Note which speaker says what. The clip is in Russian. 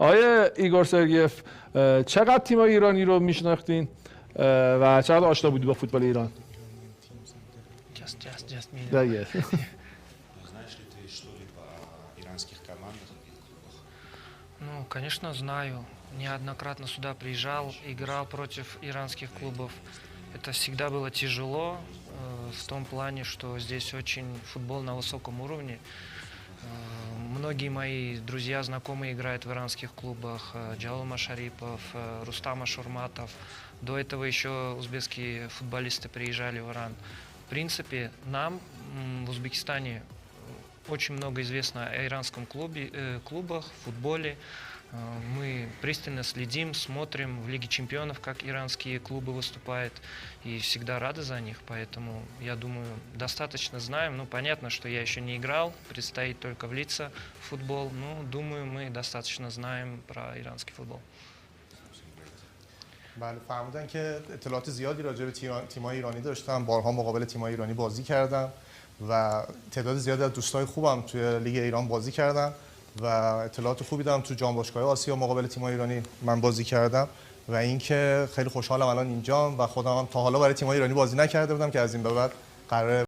Speaker 1: آقای ایگور سرگیف، چقدر تیم‌های ایرانی رو میشناختین و چقدر آشنا بودی با فوتبال ایران؟
Speaker 2: Just me.
Speaker 1: Да, yes.
Speaker 3: Знаешь ли ты что-либо о иранских командах и клубах?
Speaker 2: Ну, конечно, знаю. Неоднократно сюда приезжал, играл против иранских клубов. Это всегда было тяжело, в том плане, что здесь очень футбол на высоком уровне. Многие мои друзья, знакомые играют в иранских клубах. Джалал Машарипов, Рустам Ашурматов. До этого еще узбекские футболисты приезжали в Иран. В принципе, нам в Узбекистане очень много известно о иранском клубах, футболе. Мы пристально следим, смотрим в Лиге чемпионов, как иранские клубы выступают, и всегда рады за них, поэтому, я думаю, достаточно знаем. Ну, понятно, что я еще не играл, предстоит только влиться в футбол, но, думаю, мы достаточно знаем про иранский футбол.
Speaker 4: بله فرمودن که اطلاعات زیادی راجع به تیم‌های ایرانی داشتم، بارها مقابل تیم‌های ایرانی بازی کردم و تعداد زیادی از دوستای خوبم توی لیگ ایران بازی کردم و اطلاعات خوبی دارم تو جام باشگاه‌های آسیا مقابل تیم‌های ایرانی من بازی کردم و اینکه خیلی خوشحالم الان اینجام و خودم هم تا حالا برای تیم‌های ایرانی بازی نکرده بودم که از این به بعد قراره